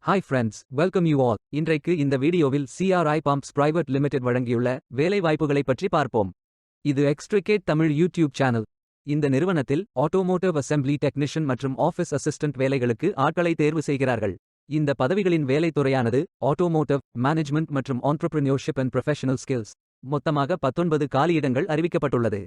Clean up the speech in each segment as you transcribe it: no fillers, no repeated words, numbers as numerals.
Hi friends, welcome you all. இன்றைக்கு இந்த வீடியோவில் CRI பம்ப்ஸ் பிரைவேட் லிமிடெட் வழங்கியுள்ள வேலை வாய்ப்புகளை பற்றி பார்ப்போம். இது எக்ஸ்ட்ரிகேட் தமிழ் யூடியூப் சேனல். இந்த நிறுவனத்தில் ஆட்டோமோட்டிவ் அசெம்பிளி டெக்னீஷியன் மற்றும் ஆஃபீஸ் அசிஸ்டன்ட் வேலைகளுக்கு ஆட்களை தேர்வு செய்கிறார்கள். இந்த பதவிகளின் வேலை துறையானது ஆட்டோமோட்டிவ், மேனேஜ்மெண்ட் மற்றும் ஆண்டர்பிரினியோர்ஷிப் அண்ட் ப்ரொஃபஷனல் ஸ்கில்ஸ். மொத்தமாக 19 காலியிடங்கள் அறிவிக்கப்பட்டுள்ளது.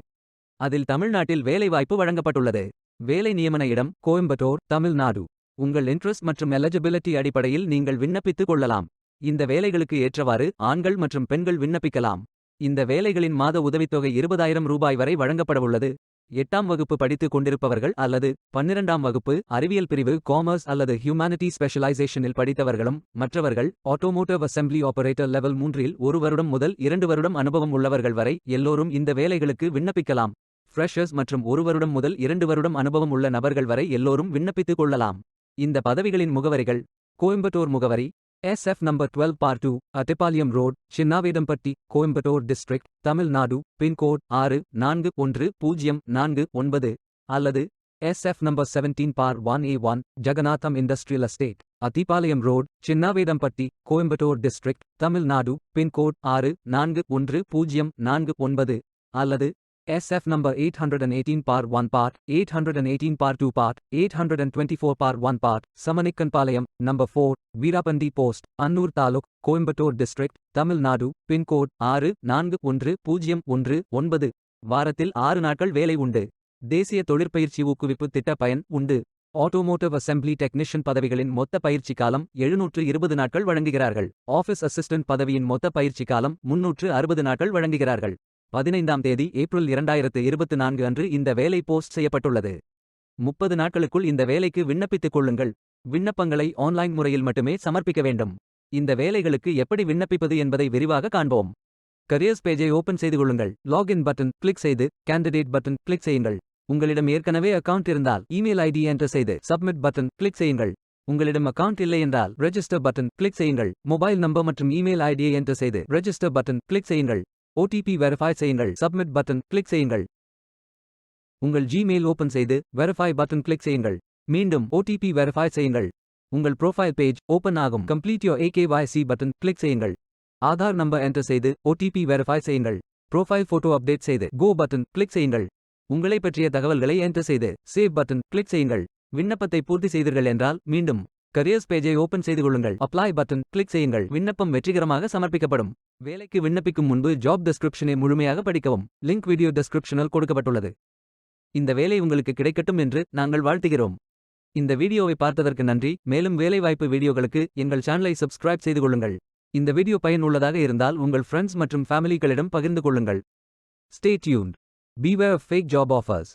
அதில் தமிழ்நாட்டில் வேலைவாய்ப்பு வழங்கப்பட்டுள்ளது. வேலை நியமன இடம் கோயம்புத்தூர், தமிழ்நாடு. உங்கள் இன்ட்ரெஸ்ட் மற்றும் எலிஜிபிலிட்டி அடிப்படையில் நீங்கள் விண்ணப்பித்துக் கொள்ளலாம். இந்த வேலைகளுக்கு ஏற்றவாறு ஆண்கள் மற்றும் பெண்கள் விண்ணப்பிக்கலாம். இந்த வேலைகளின் மாத உதவித்தொகை 20,000 ரூபாய் வரை வழங்கப்படவுள்ளது. 8ஆம் வகுப்பு படித்துக் கொண்டிருப்பவர்கள் அல்லது 12ஆம் வகுப்பு அறிவியல் பிரிவு, காமர்ஸ் அல்லது ஹியூமானிட்டி ஸ்பெஷலைசேஷனில் படித்தவர்களும் மற்றவர்கள் ஆட்டோமோட்டிவ் அசெம்பிளி ஆபரேட்டர் லெவல் 3இல் 1 வருடம் முதல் 2 வருடம் அனுபவம் உள்ளவர்கள் வரை எல்லோரும் இந்த வேலைகளுக்கு விண்ணப்பிக்கலாம். ஃப்ரெஷர்ஸ் மற்றும் 1 வருடம் முதல் 2 வருடம் அனுபவம் உள்ள நபர்கள் வரை எல்லோரும் விண்ணப்பித்துக் கொள்ளலாம். இந்த பதவிகளின் முகவரிகள்: கோயம்புத்தூர் முகவரி SF number 12 bar 2, Attipalayam road, Chinnavedampatti, Coimbatore district, Tamil Nadu. Pin code 640449 அல்லது SF number 17 bar 1A1, Jeganatham industrial estate, Athipalayam road, Chinnavedampatti, Coimbatore district, Tamil Nadu. Pin code 640449 அல்லது SF number 818 bar 1 part, 818 bar 2 part, 824 bar 1 part, Samanickanpalayam number 4, Veerapandi post, Annur taluk, Coimbatore district, Tamil Nadu. Pin code 640419. வாரத்தில் 6 நாட்கள் வேலை உண்டு. தேசிய தொழிற்பயிற்சி ஊக்குவிப்பு திட்ட பயன் உண்டு. ஆட்டோமோட்டிவ் அசெம்பிளி டெக்னீஷியன் பதவிகளின் மொத்த பயிற்சி காலம் 720 நாட்கள் வழங்குகிறார்கள். ஆஃபீஸ் அசிஸ்டன்ட் பதவியின் மொத்த பயிற்சி காலம் 360 நாட்கள் வழங்குகிறார்கள். 15ஆம் தேதி ஏப்ரல் 2024 அன்று இந்த வேலை போஸ்ட் செய்யப்பட்டுள்ளது. 30 நாட்களுக்குள் இந்த வேலைக்கு விண்ணப்பித்துக் கொள்ளுங்கள். விண்ணப்பங்களை ஆன்லைன் முறையில் மட்டுமே சமர்ப்பிக்க வேண்டும். இந்த வேலைகளுக்கு எப்படி விண்ணப்பிப்பது என்பதை விரிவாக காண்போம். கரியர்ஸ் பேஜை ஓபன் செய்து கொள்ளுங்கள். லாகின் பட்டன் கிளிக் செய்து கேண்டிடேட் பட்டன் கிளிக் செய்யுங்கள். உங்களிடம் ஏற்கனவே அக்கவுண்ட் இருந்தால் இமெயில் ஐடி என்டர் செய்து சப்மிட் பட்டன் கிளிக் செய்யுங்கள். உங்களிடம் அக்கவுண்ட் இல்லை என்றால் ரெஜிஸ்டர் பட்டன் கிளிக் செய்யுங்கள். மொபைல் நம்பர் மற்றும் இமெயில் ஐடியை என்டர் செய்து ரெஜிஸ்டர் பட்டன் கிளிக் செய்யுங்கள். OTP வெரிஃபை செய்யுங்கள். சப்மிட் பட்டன் கிளிக் செய்யுங்கள். உங்கள் ஜிமெயில் ஓபன் செய்து வெரிஃபை பட்டன் கிளிக் செய்யுங்கள். மீண்டும் OTP வெரிஃபை செய்யுங்கள். உங்கள் ப்ரொஃபைல் பேஜ் ஓபன் ஆகும். Complete your AKYC button click செய்யுங்கள். ஆதார் நம்பர் என்டர் செய்து OTP வெரிஃபை செய்யுங்கள். ப்ரொஃபைல் போட்டோ அப்டேட் செய்து கோ பட்டன் கிளிக் செய்யுங்கள். உங்களை பற்றிய தகவல்களை என்டர் செய்து சேவ் பட்டன் கிளிக் செய்யுங்கள். விண்ணப்பத்தை பூர்த்தி செய்தீர்கள் என்றால் மீண்டும் கரியர்ஸ் பேஜை ஓபன் செய்து கொள்ளுங்கள். அப்ளை பட்டன் கிளிக் செய்யுங்கள். விண்ணப்பம் வெற்றிகரமாக சமர்ப்பிக்கப்படும். வேலைக்கு விண்ணப்பிக்கும் முன்பு ஜாப் டெஸ்கிரிப்ஷனை முழுமையாக படிக்கவும். லிங்க் வீடியோ டெஸ்கிரிப்ஷனில் கொடுக்கப்பட்டுள்ளது. இந்த வேலை உங்களுக்கு கிடைக்கட்டும் என்று நாங்கள் வாழ்த்துகிறோம். இந்த வீடியோவை பார்த்ததற்கு நன்றி. மேலும் வேலைவாய்ப்பு வீடியோகளுக்கு எங்கள் சேனலை சப்ஸ்கிரைப் செய்து கொள்ளுங்கள். இந்த வீடியோ பயனுள்ளதாக இருந்தால் உங்கள் ஃப்ரெண்ட்ஸ் மற்றும் ஃபேமிலிகளிடம் பகிர்ந்து கொள்ளுங்கள். Stay tuned. Beware of fake job offers.